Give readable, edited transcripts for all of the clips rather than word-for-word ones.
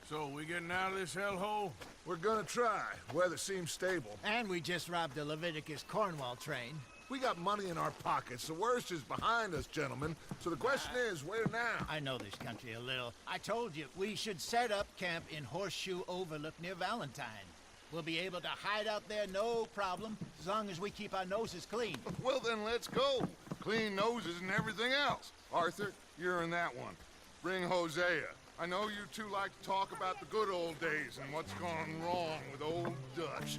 So, we getting out of this hellhole? We're gonna try. Weather seems stable. And we just robbed the Leviticus Cornwall train. We got money in our pockets. The worst is behind us, gentlemen. So the question is, where now? I know this country a little. I told you, we should set up camp in Horseshoe Overlook near Valentine. We'll be able to hide out there, no problem, as long as we keep our noses clean. Well, then let's go. Clean noses and everything else. Arthur, you're in that one. Bring Hosea. I know you two like to talk about the good old days and what's gone wrong with old Dutch.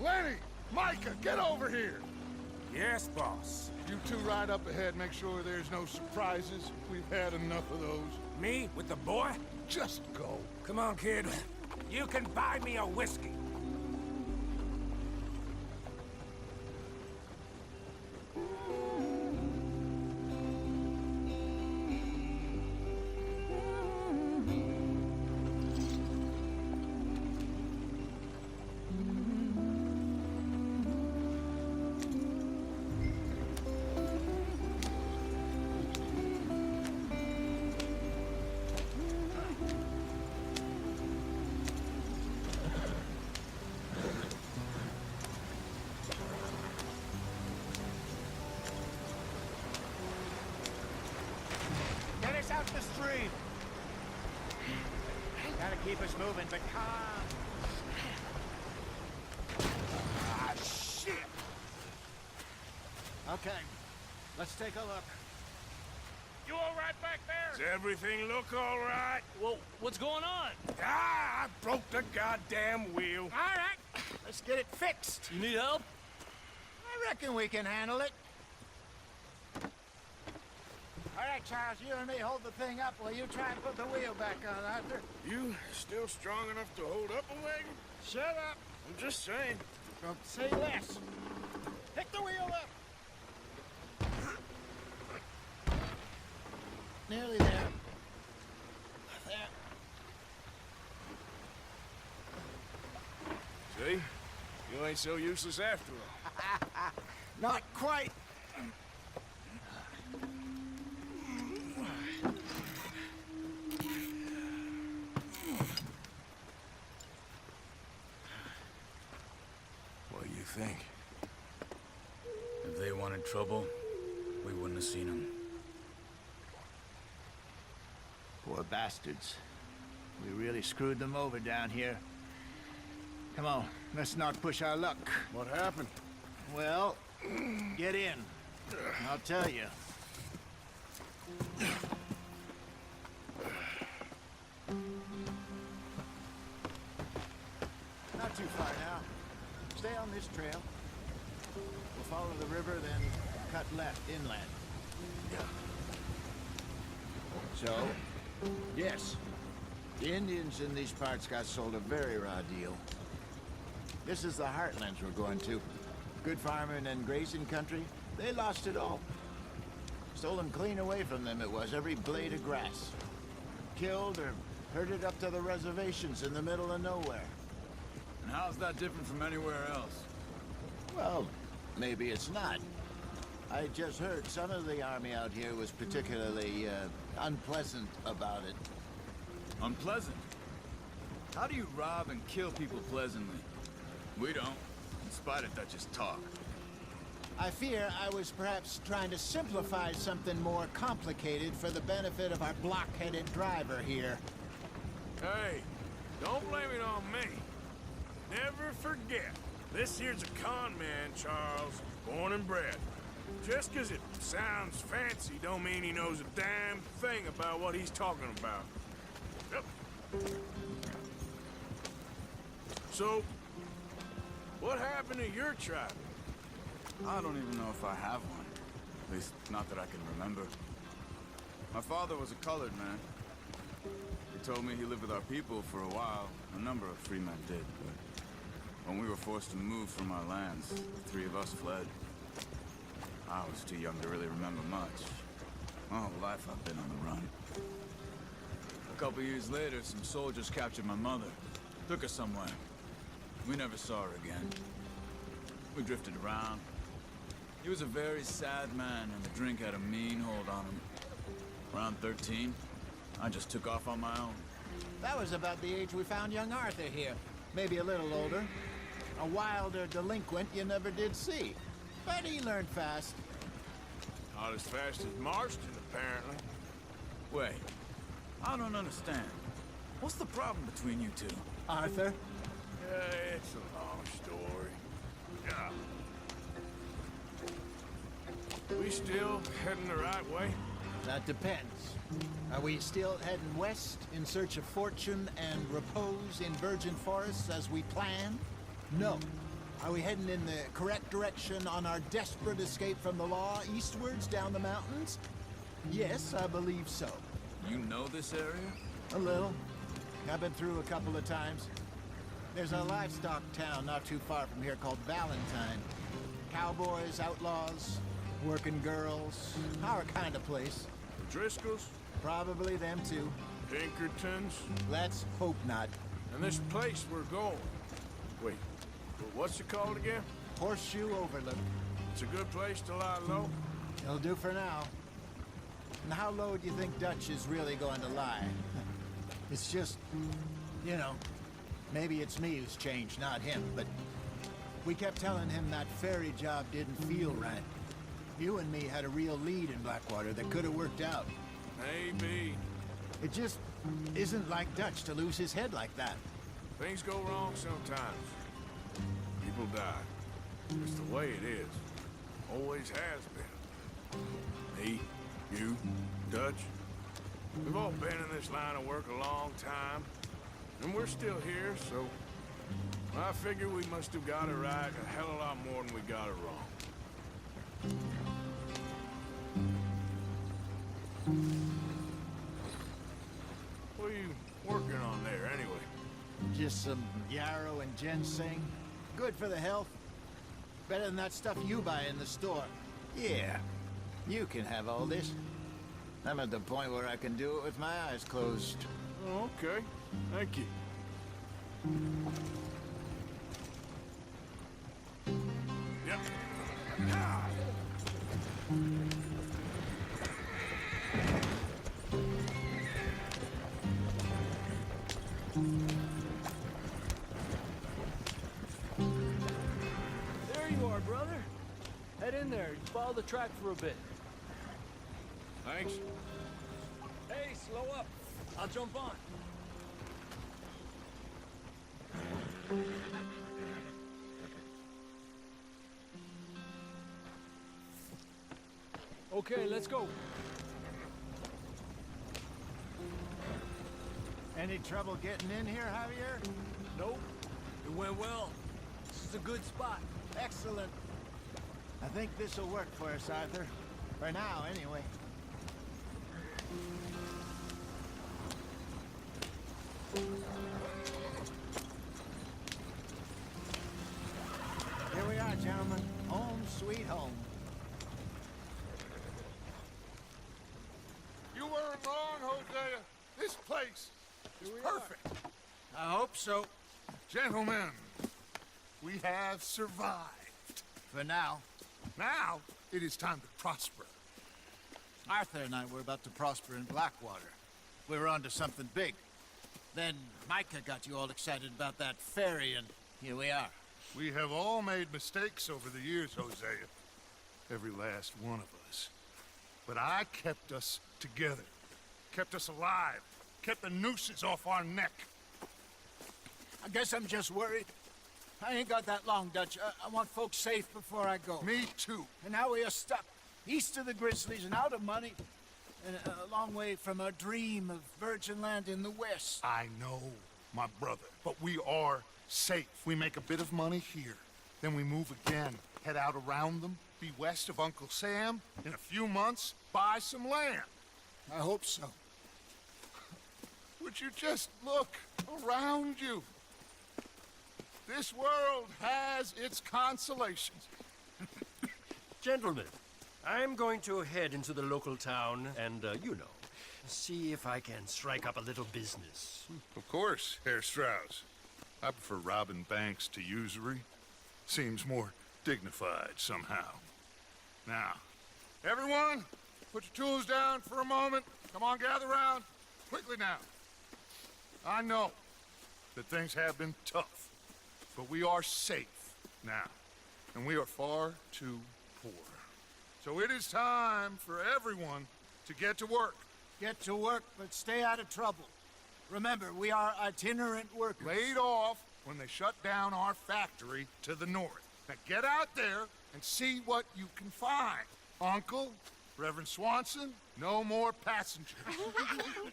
Lenny! Micah, get over here! Yes, boss. You two ride up ahead, make sure there's no surprises. We've had enough of those. Me? With the boy? Just go. Come on, kid. You can buy me a whiskey. Get us out the stream! Gotta keep us moving, but calm. Ah, shit! Okay, let's take a look. You all right back there? Does everything look all right? Well, what's going on? Ah, I broke the goddamn wheel. All right, let's get it fixed. You need help? I reckon we can handle it. All right, Charles, you and me hold the thing up while you try and put the wheel back on, Arthur. You still strong enough to hold up a wagon? Shut up. I'm just saying. Don't say less. Pick the wheel up. Nearly there. There. See? You ain't so useless after all. Not quite. What do you think? If they wanted trouble, we wouldn't have seen them. Poor bastards. We really screwed them over down here. Come on, let's not push our luck. What happened? Well, get in. I'll tell you. Not too far now. Stay on this trail. We'll follow the river, then cut left inland. So, yes, the Indians in these parts got sold a very raw deal. This is the heartlands we're going to. Good farming and grazing country, they lost it all. Stolen clean away from them it was, every blade of grass. Killed or herded up to the reservations in the middle of nowhere. And how's that different from anywhere else? Well, maybe it's not. I just heard some of the army out here was particularly, unpleasant about it. Unpleasant? How do you rob and kill people pleasantly? We don't, in spite of Dutch's talk. I fear I was perhaps trying to simplify something more complicated for the benefit of our block-headed driver here. Hey, don't blame it on me. Never forget, this here's a con man, Charles, born and bred. Just 'cause it sounds fancy don't mean he knows a damn thing about what he's talking about. Yep. So, what happened to your tribe? I don't even know if I have one. At least, not that I can remember. My father was a colored man. He told me he lived with our people for a while. A number of free men did, but when we were forced to move from our lands, the three of us fled. I was too young to really remember much. My whole life I've been on the run. A couple years later, some soldiers captured my mother. Took her somewhere. We never saw her again. We drifted around. He was a very sad man, and the drink had a mean hold on him. Around 13, I just took off on my own. That was about the age we found young Arthur here. Maybe a little older. A wilder delinquent you never did see. But he learned fast. Not as fast as Marston, apparently. Wait, I don't understand. What's the problem between you two? Arthur? It's a long story. Yeah. We still heading the right way? That depends. Are we still heading west in search of fortune and repose in virgin forests as we planned? No. Are we heading in the correct direction on our desperate escape from the law eastwards down the mountains? Yes, I believe so. You know this area? A little. I've been through a couple of times. There's a livestock town not too far from here called Valentine. Cowboys, outlaws, working girls, our kind of place. The Driscolls? Probably them too. Pinkertons? Let's hope not. And this place we're going. Wait, what's it called again? Horseshoe Overlook. It's a good place to lie low? It'll do for now. And how low do you think Dutch is really going to lie? It's just, you know, maybe it's me who's changed, not him, but we kept telling him that ferry job didn't feel right. You and me had a real lead in Blackwater that could have worked out. Maybe. It just isn't like Dutch to lose his head like that. Things go wrong sometimes. People die. It's the way it is. Always has been. Me, you, Dutch. We've all been in this line of work a long time. And we're still here, so I figure we must have got it right a hell of a lot more than we got it wrong. What are you working on there, anyway? Just some yarrow and ginseng. Good for the health. Better than that stuff you buy in the store. Yeah, you can have all this. I'm at the point where I can do it with my eyes closed. Oh, okay. Thank you. Yep. Ah! There you are, brother. Head in there. Follow the track for a bit. Thanks. Hey, slow up. I'll jump on. Okay, let's go. Any trouble getting in here, Javier? Nope. It went well. This is a good spot. Excellent. I think this'll work for us, Arthur. For now, anyway. Here we are, gentlemen. Home sweet home. You weren't wrong, Hosea. This place is perfect. I hope so. Gentlemen, we have survived. For now. Now, it is time to prosper. Arthur and I were about to prosper in Blackwater. We were onto something big. Then Micah got you all excited about that ferry, and here we are. We have all made mistakes over the years, Hosea. every last one of us. But I kept us together, kept us alive, kept the nooses off our neck. I guess I'm just worried. I ain't got that long, Dutch. I want folks safe before I go. Me too. And now we are stuck, east of the Grizzlies and out of money, and a long way from our dream of virgin land in the west. I know, my brother, but we are safe. We make a bit of money here, then we move again, head out around them, be west of Uncle Sam, in a few months, buy some land. I hope so. Would you just look around you? This world has its consolations. Gentlemen, I'm going to head into the local town and, see if I can strike up a little business. Of course, Herr Strauss. I prefer robbing banks to usury. Seems more dignified somehow. Now, everyone, put your tools down for a moment. Come on, gather round. Quickly now. I know that things have been tough, but we are safe now, and we are far too poor. So it is time for everyone to get to work. Get to work, but stay out of trouble. Remember, we are itinerant workers. Laid off when they shut down our factory to the north. Now get out there and see what you can find. Uncle, Reverend Swanson, no more passengers.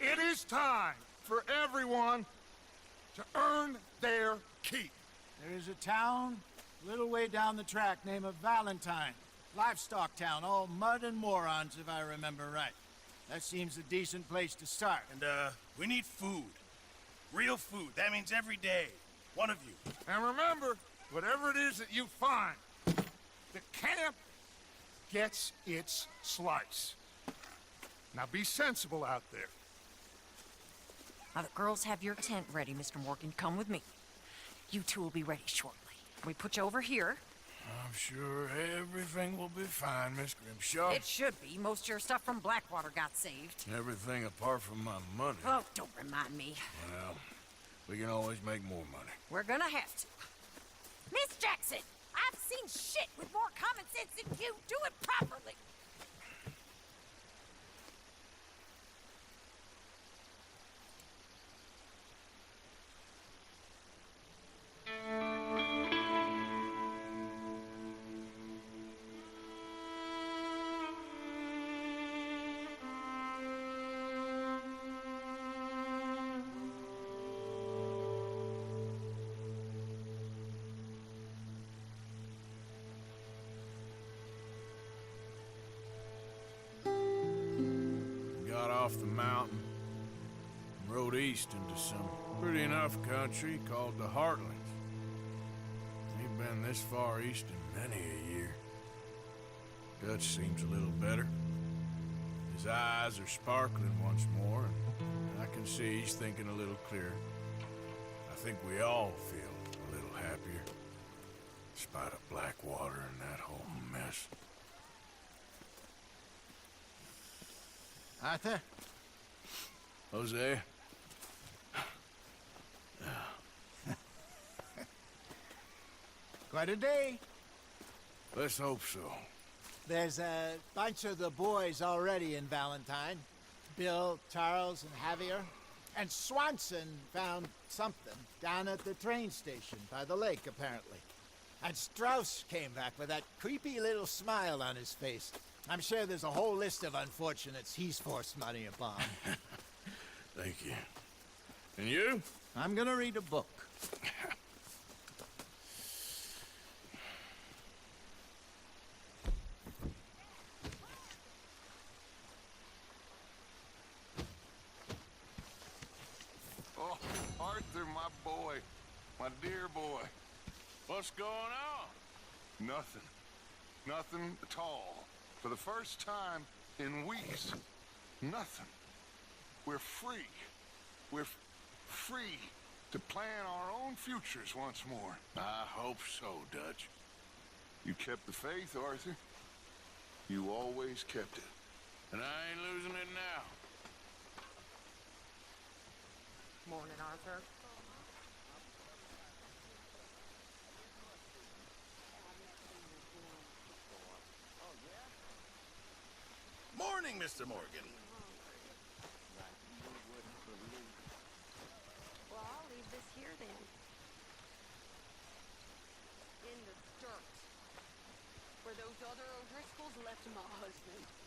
It is time for everyone to earn their keep. There is a town a little way down the track named Valentine. Livestock town, all mud and morons, if I remember right. That seems a decent place to start. And, we need food. Real food. That means every day. One of you. And remember, whatever it is that you find, the camp gets its slice. Now be sensible out there. Now the girls have your tent ready, Mr. Morgan. Come with me. You two will be ready shortly. We put you over here. I'm sure everything will be fine, Miss Grimshaw. It should be. Most of your stuff from Blackwater got saved. Everything apart from my money. Oh, don't remind me. Well, we can always make more money. We're gonna have to. Miss Jackson, I've seen shit with more common sense than you. Do it properly. Got off the mountain and rode east into some pretty enough country called the Heartlands. Ain't been this far east in many a year. Dutch seems a little better. His eyes are sparkling once more, and I can see he's thinking a little clearer. I think we all feel a little happier, in spite of Blackwater and that whole mess. Arthur? Hosea? Quite a day. Let's hope so. There's a bunch of the boys already in Valentine. Bill, Charles, and Javier. And Swanson found something down at the train station by the lake, apparently. And Strauss came back with that creepy little smile on his face. I'm sure there's a whole list of unfortunates he's forced money upon. Thank you. And you? I'm gonna read a book. Oh, Arthur, my boy. My dear boy. What's going on? Nothing. Nothing at all. For the first time in weeks, nothing. We're free. We're free to plan our own futures once more. I hope so, Dutch. You kept the faith, Arthur. You always kept it. And I ain't losing it now. Morning, Arthur. evening, Mr. Morgan. Well, I'll leave this here then. In the dirt. Where those other O'Driscolls left my husband.